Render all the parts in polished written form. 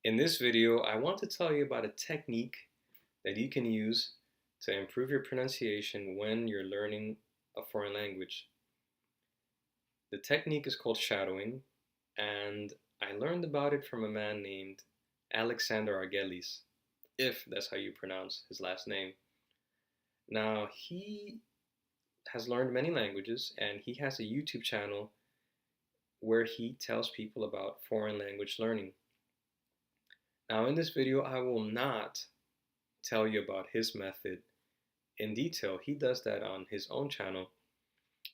In this video, I want to tell you about a technique that you can use to improve your pronunciation when you're learning a foreign language. The technique is called shadowing, and I learned about it from a man named Alexander Argelis, if that's how you pronounce his last name. Now, he has learned many languages, and he has a YouTube channel where he tells people about foreign language learning. Now, in this video, I will not tell you about his method in detail. He does that on his own channel,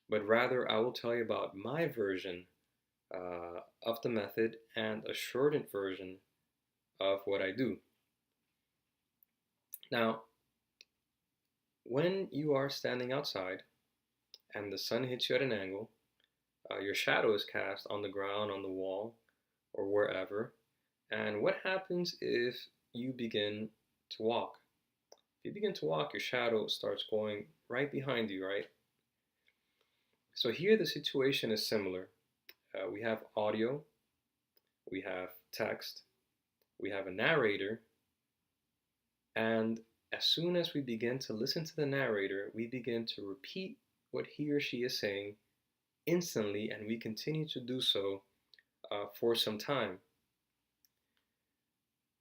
but rather I will tell you about my version of the method and a shortened version of what I do. Now, when you are standing outside and the sun hits you at an angle, your shadow is cast on the ground, on the wall, or wherever. And what happens if you begin to walk? If you begin to walk, your shadow starts going right behind you, right? So here the situation is similar. We have audio, we have text, we have a narrator, and as soon as we begin to listen to the narrator, we begin to repeat what he or she is saying instantly, and we continue to do so for some time.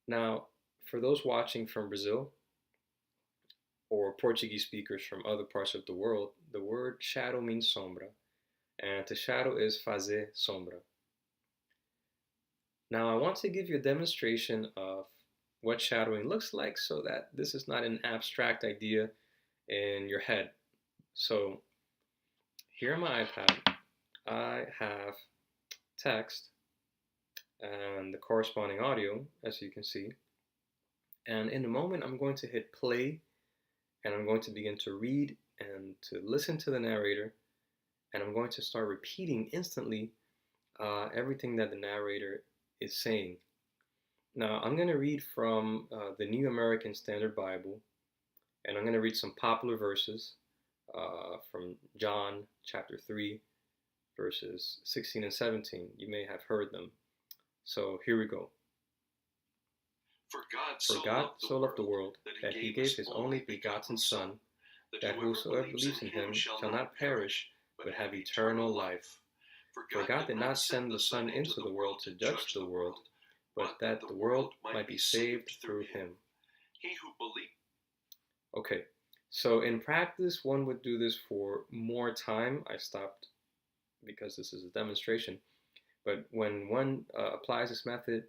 Now, for those watching from Brazil or Portuguese speakers from other parts of the world, the word shadow means sombra, and to shadow is fazer sombra. Now, I want to give you a demonstration of what shadowing looks like so that this is not an abstract idea in your head. So, here on my iPad, I have text and the corresponding audio, as you can see. And in a moment, I'm going to hit play and I'm going to begin to read and to listen to the narrator, and I'm going to start repeating instantly everything that the narrator is saying. Now, I'm going to read from the New American Standard Bible, and I'm going to read some popular verses from John chapter 3, verses 16 and 17. You may have heard them. So here we go. For God so loved the world that he gave his only begotten Son, that whosoever believes in him shall not perish, but have eternal life. For God did not send the Son into the world to judge the world, but that the world might be saved through him. Okay, so in practice, one would do this for more time. I stopped because this is a demonstration. But when one applies this method,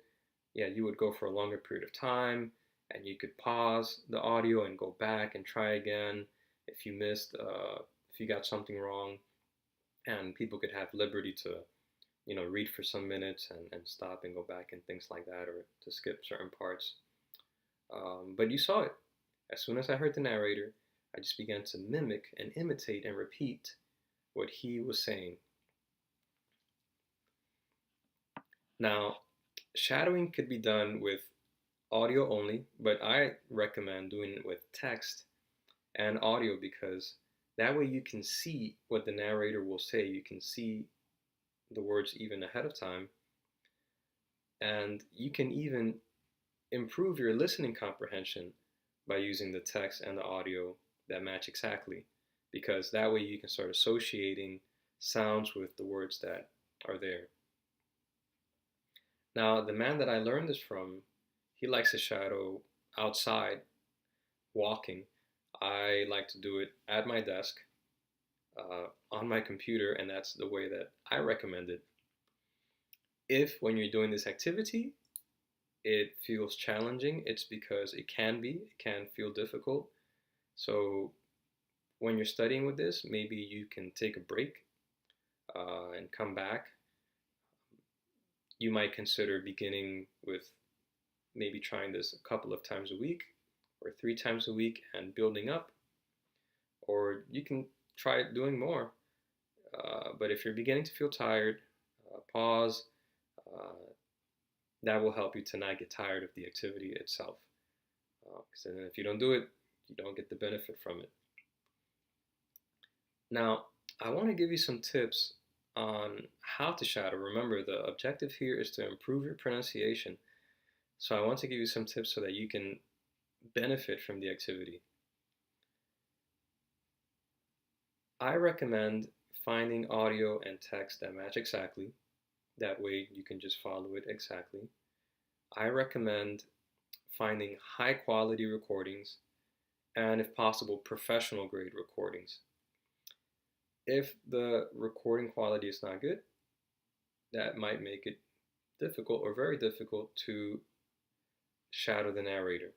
yeah, you would go for a longer period of time, and you could pause the audio and go back and try again if you missed, if you got something wrong, and people could have liberty to, read for some minutes and stop and go back and things like that, or to skip certain parts. But you saw it. As soon as I heard the narrator, I just began to mimic and imitate and repeat what he was saying. Now, shadowing could be done with audio only, but I recommend doing it with text and audio because that way you can see what the narrator will say. You can see the words even ahead of time, and you can even improve your listening comprehension by using the text and the audio that match exactly, because that way you can start associating sounds with the words that are there. Now, the man that I learned this from, he likes to shadow outside, walking. I like to do it at my desk, on my computer, and that's the way that I recommend it. If, when you're doing this activity, it feels challenging, it's because it can feel difficult. So when you're studying with this, maybe you can take a break and come back. You might consider beginning with maybe trying this a couple of times a week or 3 times a week and building up. Or you can try doing more. But if you're beginning to feel tired, pause. That will help you to not get tired of the activity itself. Because then if you don't do it, you don't get the benefit from it. Now, I want to give you some tips on how to shadow. Remember, the objective here is to improve your pronunciation. So I want to give you some tips so that you can benefit from the activity. I recommend finding audio and text that match exactly. That way you can just follow it exactly. I recommend finding high quality recordings and, if possible, professional grade recordings. If the recording quality is not good, that might make it difficult or very difficult to shadow the narrator.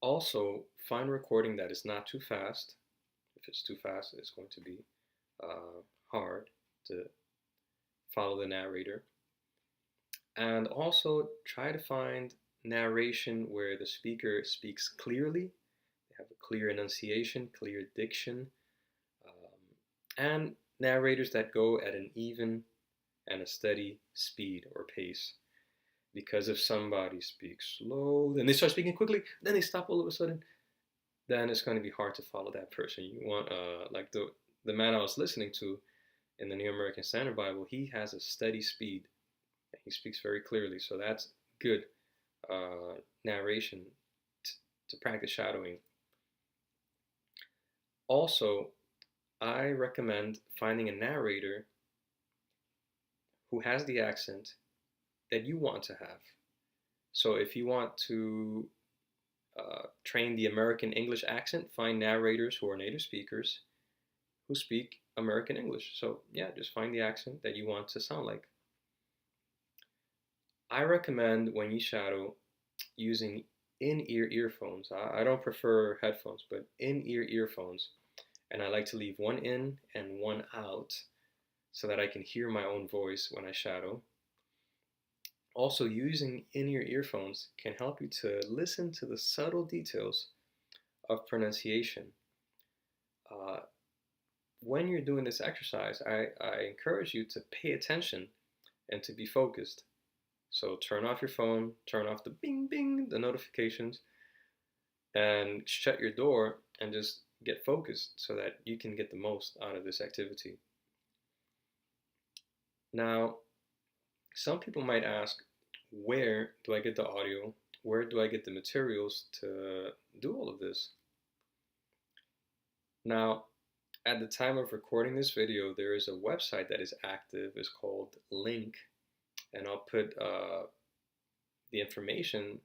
Also, find a recording that is not too fast. If it's too fast, it's going to be hard to follow the narrator. And also try to find narration where the speaker speaks clearly, they have a clear enunciation, clear diction, and narrators that go at an even and a steady speed or pace. Because if somebody speaks slow, then they start speaking quickly, then they stop all of a sudden, then it's going to be hard to follow that person. You want, like the man I was listening to in the New American Standard Bible, he has a steady speed. He speaks very clearly, so that's good narration to practice shadowing. Also, I recommend finding a narrator who has the accent that you want to have. So if you want to train the American English accent, find narrators who are native speakers who speak American English. So yeah, just find the accent that you want to sound like. I recommend when you shadow using in-ear earphones. I don't prefer headphones, but in-ear earphones. And I like to leave one in and one out so that I can hear my own voice when I shadow. Also, using in-ear earphones can help you to listen to the subtle details of pronunciation. Uh, when you're doing this exercise, I encourage you to pay attention and to be focused. So turn off your phone, turn off the bing bing, the notifications, and shut your door and just get focused so that you can get the most out of this activity. Now, some people might ask, where do I get the audio? Where do I get the materials to do all of this? Now, at the time of recording this video, there is a website that is active. It's called Link, and I'll put the information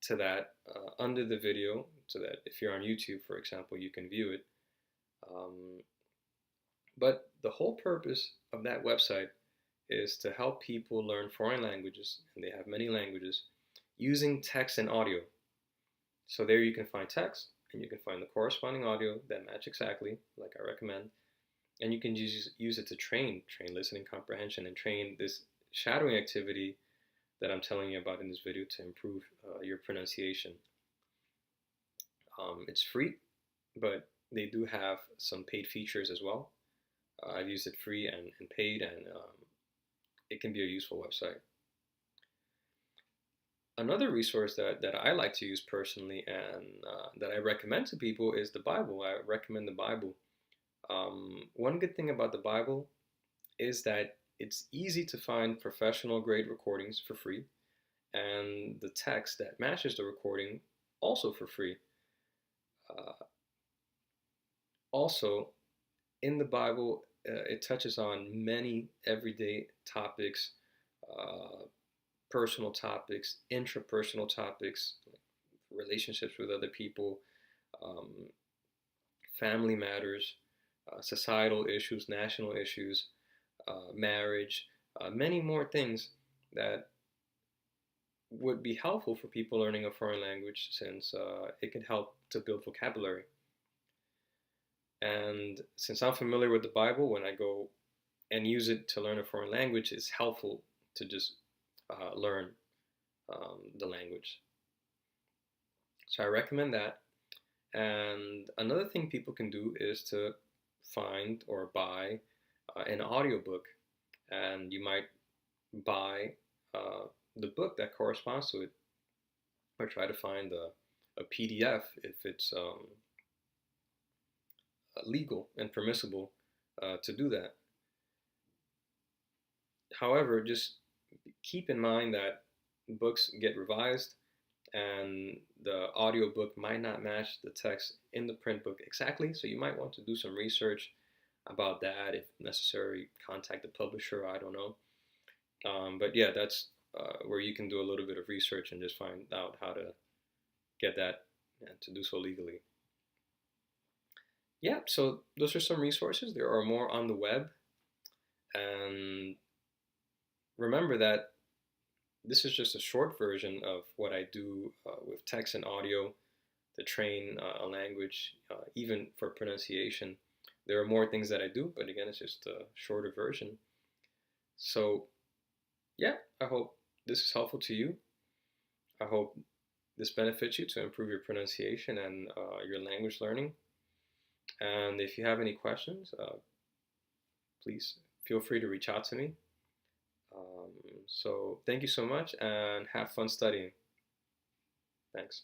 to that under the video so that if you're on YouTube, for example, you can view it. But the whole purpose of that website is to help people learn foreign languages, and they have many languages, using text and audio. So there you can find text, and you can find the corresponding audio that match exactly, like I recommend, and you can use it to train listening comprehension and train this shadowing activity that I'm telling you about in this video to improve your pronunciation. It's free, but they do have some paid features as well. I've used it free and paid, and it can be a useful website. Another resource that I like to use personally and that I recommend to people is the Bible. I recommend the Bible. One good thing about the Bible is that it's easy to find professional grade recordings for free, and the text that matches the recording also for free. Also, in the Bible, it touches on many everyday topics, personal topics, intrapersonal topics, like relationships with other people, family matters, societal issues, national issues, marriage, many more things that would be helpful for people learning a foreign language, since it can help to build vocabulary. And since I'm familiar with the Bible, when I go and use it to learn a foreign language, it's helpful to just learn the language. So I recommend that. And another thing people can do is to find or buy an audiobook, and you might buy the book that corresponds to it, or try to find a PDF if it's legal and permissible to do that. However, just keep in mind that books get revised, and the audio book might not match the text in the print book exactly. So you might want to do some research about that. If necessary, contact the publisher. I don't know. But yeah, that's where you can do a little bit of research and just find out how to get that and to do so legally. Yeah, so those are some resources. There are more on the web. And remember that this is just a short version of what I do with text and audio to train a language, even for pronunciation. There are more things that I do, but again, it's just a shorter version. So, yeah, I hope this is helpful to you. I hope this benefits you to improve your pronunciation and your language learning. And if you have any questions, please feel free to reach out to me. So thank you so much and have fun studying. Thanks.